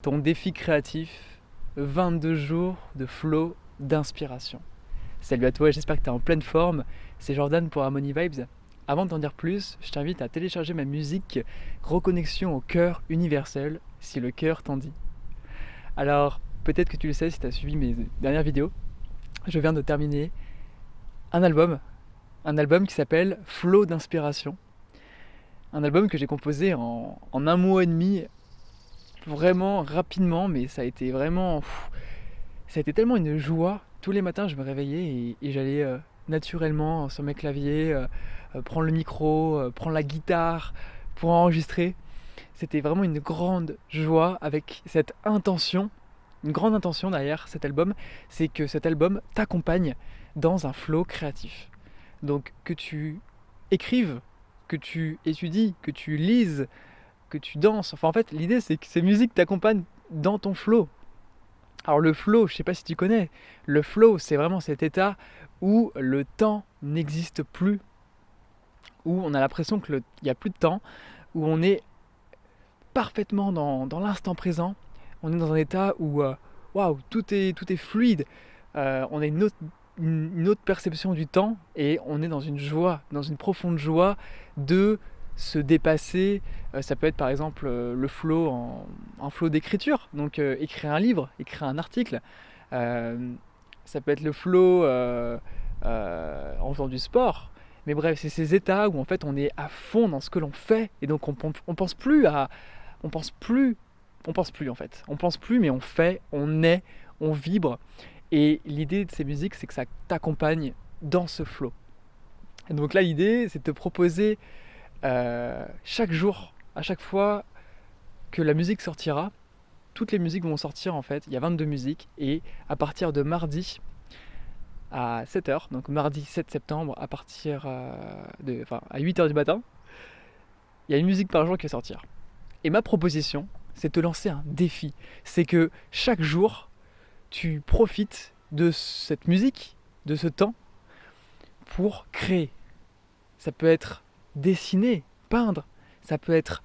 Ton défi créatif, 22 jours de flow d'inspiration. Salut à toi, j'espère que tu es en pleine forme. C'est Jordan pour Harmony Vibes. Avant de t'en dire plus, je t'invite à télécharger ma musique Reconnexion au cœur universel, si le cœur t'en dit. Alors, peut-être que tu le sais si tu as suivi mes dernières vidéos, je viens de terminer un album qui s'appelle Flow d'inspiration. Un album que j'ai composé en un mois et demi, vraiment rapidement, mais ça a été vraiment... ça a été tellement une joie. Tous les matins, je me réveillais et j'allais naturellement sur mes claviers, prendre le micro, prendre la guitare pour enregistrer. C'était vraiment une grande joie avec cette intention, une grande intention derrière cet album, c'est que cet album t'accompagne dans un flow créatif. Donc que tu écrives, que tu étudies, que tu lises, que tu danses, enfin en fait l'idée c'est que ces musiques t'accompagnent dans ton flow. Alors le flow, je sais pas si tu connais, le flow c'est vraiment cet état où le temps n'existe plus, où on a l'impression qu'il n'y a plus de temps, où on est parfaitement dans l'instant présent, on est dans un état où waouh, tout est fluide, on a une autre perception du temps et on est dans une joie, dans une profonde joie de se dépasser. Ça peut être par exemple le flow en flow d'écriture, donc écrire un livre, écrire un article. Ça peut être le flow en faisant du sport. Mais bref, c'est ces états où en fait on est à fond dans ce que l'on fait et donc on pense plus à, on pense plus en fait, on pense plus mais on fait, on est, on vibre. Et l'idée de ces musiques, c'est que ça t'accompagne dans ce flow. Et donc là, l'idée, c'est de te proposer chaque jour, à chaque fois que la musique sortira, toutes les musiques vont sortir en fait, il y a 22 musiques, et à partir de mardi à 7h, donc mardi 7 septembre, à partir à 8h du matin, il y a une musique par jour qui va sortir. Et ma proposition, c'est de te lancer un défi. C'est que chaque jour, tu profites de cette musique, de ce temps, pour créer. Ça peut être dessiner, peindre, ça peut être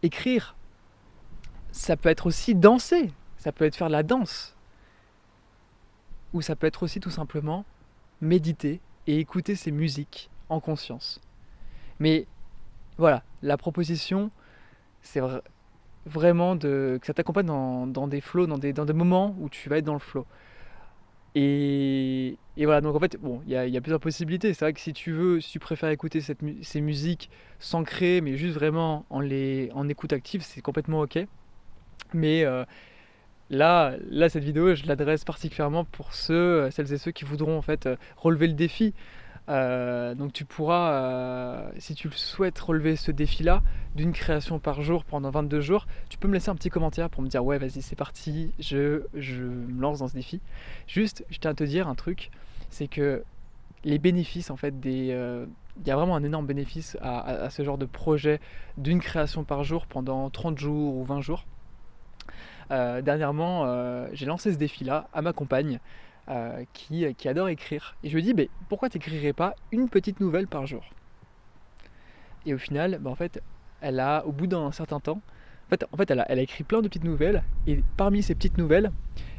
écrire, ça peut être aussi danser, ça peut être faire de la danse, ou ça peut être aussi tout simplement méditer et écouter ces musiques en conscience. Mais voilà, la proposition, c'est vraiment que ça t'accompagne dans des flows, dans des moments où tu vas être dans le flow. Et voilà, donc en fait, bon, il y a plusieurs possibilités. C'est vrai que si tu préfères écouter ces musiques sans créer, mais juste vraiment en écoute active, c'est complètement ok. Mais là, cette vidéo, je l'adresse particulièrement pour celles et ceux qui voudront en fait relever le défi. Donc tu pourras, si tu le souhaites relever ce défi-là, d'une création par jour pendant 22 jours, tu peux me laisser un petit commentaire pour me dire ouais vas-y c'est parti, je me lance dans ce défi. Juste, je tiens à te dire un truc, c'est que les bénéfices en fait il y a vraiment un énorme bénéfice à ce genre de projet d'une création par jour pendant 30 jours ou 20 jours. Dernièrement, j'ai lancé ce défi-là à ma compagne qui adore écrire. Et je lui dis, mais pourquoi t'écrirais pas une petite nouvelle par jour? Et au final, en fait, au bout d'un certain temps, elle a écrit plein de petites nouvelles. Et parmi ces petites nouvelles,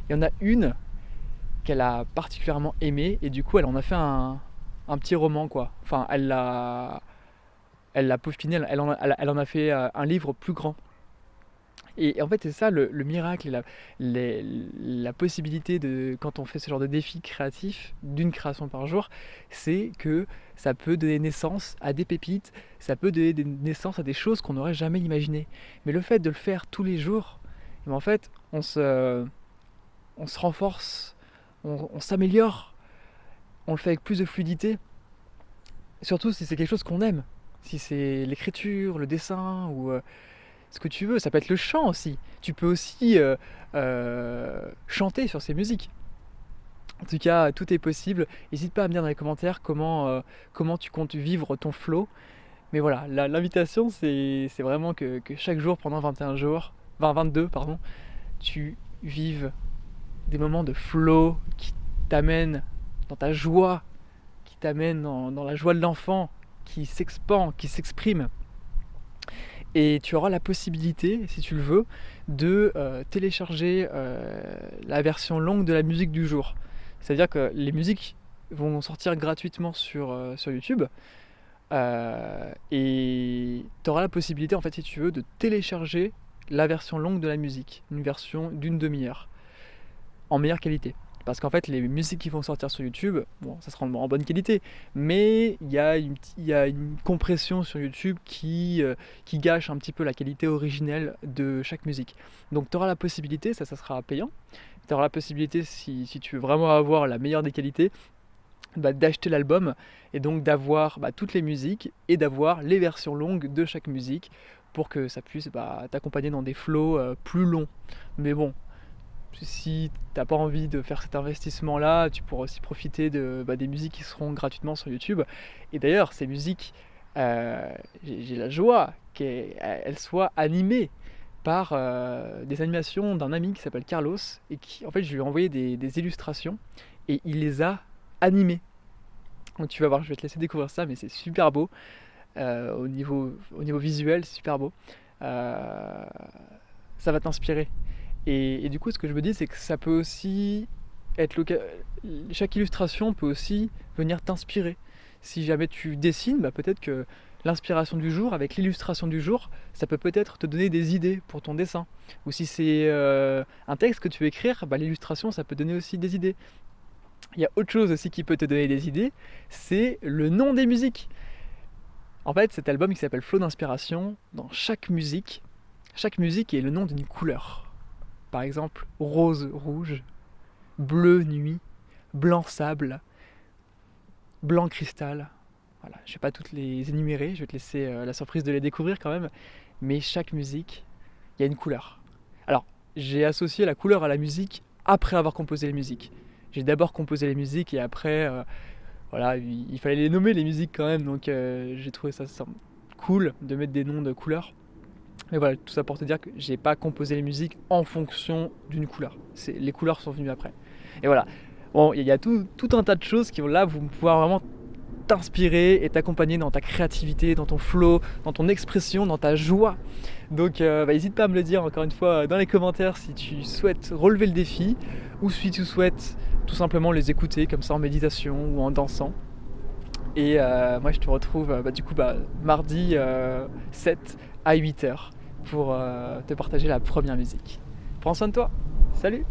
il y en a une qu'elle a particulièrement aimée. Et du coup, elle en a fait un petit roman, quoi. Enfin, elle l'a peaufiné, elle en a fait un livre plus grand. Et en fait, c'est ça le miracle et la possibilité quand on fait ce genre de défi créatif d'une création par jour, c'est que ça peut donner naissance à des pépites, ça peut donner naissance à des choses qu'on n'aurait jamais imaginées. Mais le fait de le faire tous les jours, en fait, on se renforce, on s'améliore, on le fait avec plus de fluidité, surtout si c'est quelque chose qu'on aime, si c'est l'écriture, le dessin ou ce que tu veux, ça peut être le chant aussi. Tu peux aussi chanter sur ces musiques. En tout cas, tout est possible. N'hésite pas à me dire dans les commentaires comment tu comptes vivre ton flow. Mais voilà, l'invitation, c'est vraiment que chaque jour, pendant 21 jours, 22, pardon, tu vives des moments de flow qui t'amènent dans ta joie, qui t'amènent dans la joie de l'enfant, qui s'expand, qui s'exprime. Et tu auras la possibilité, si tu le veux, de télécharger la version longue de la musique du jour. C'est-à-dire que les musiques vont sortir gratuitement sur YouTube. Et tu auras la possibilité, en fait, si tu veux, de télécharger la version longue de la musique, une version d'une demi-heure, en meilleure qualité. Parce qu'en fait, les musiques qui vont sortir sur YouTube, bon, ça sera en bonne qualité, mais il y a une compression sur YouTube qui gâche un petit peu la qualité originelle de chaque musique. Donc tu auras la possibilité, ça sera payant, tu auras la possibilité, si tu veux vraiment avoir la meilleure des qualités, d'acheter l'album et donc d'avoir toutes les musiques et d'avoir les versions longues de chaque musique pour que ça puisse t'accompagner dans des flows plus longs. Mais bon, si t'as pas envie de faire cet investissement là, tu pourras aussi profiter des musiques qui seront gratuitement sur YouTube. Et d'ailleurs, ces musiques, j'ai la joie qu'elles soient animées par des animations d'un ami qui s'appelle Carlos, et qui, en fait, je lui ai envoyé des illustrations et il les a animées. Donc tu vas voir, je vais te laisser découvrir ça, mais c'est super beau. Au niveau visuel, c'est super beau. Ça va t'inspirer. Et du coup, ce que je me dis, c'est que ça peut aussi être chaque illustration peut aussi venir t'inspirer. Si jamais tu dessines, peut-être que l'inspiration du jour avec l'illustration du jour, ça peut peut-être te donner des idées pour ton dessin. Ou si c'est un texte que tu veux écrire, l'illustration, ça peut donner aussi des idées. Il y a autre chose aussi qui peut te donner des idées, c'est le nom des musiques. En fait, cet album qui s'appelle Flow d'inspiration, dans chaque musique est le nom d'une couleur. Par exemple, rose, rouge, bleu, nuit, blanc, sable, blanc, cristal. Voilà, je ne vais pas toutes les énumérer, je vais te laisser la surprise de les découvrir quand même. Mais chaque musique, il y a une couleur. Alors, j'ai associé la couleur à la musique après avoir composé les musiques. J'ai d'abord composé les musiques et après, il fallait les nommer les musiques quand même. Donc j'ai trouvé ça cool de mettre des noms de couleurs. Mais voilà, tout ça pour te dire que j'ai pas composé les musiques en fonction d'une couleur. Les couleurs sont venues après. Et voilà. Bon, il y a tout un tas de choses qui vont là vont pouvoir vraiment t'inspirer et t'accompagner dans ta créativité, dans ton flow, dans ton expression, dans ta joie. Donc n'hésite pas à me le dire encore une fois dans les commentaires si tu souhaites relever le défi ou si tu souhaites tout simplement les écouter comme ça en méditation ou en dansant. Et moi je te retrouve mardi 7 à 8h pour te partager la première musique. Prends soin de toi, salut!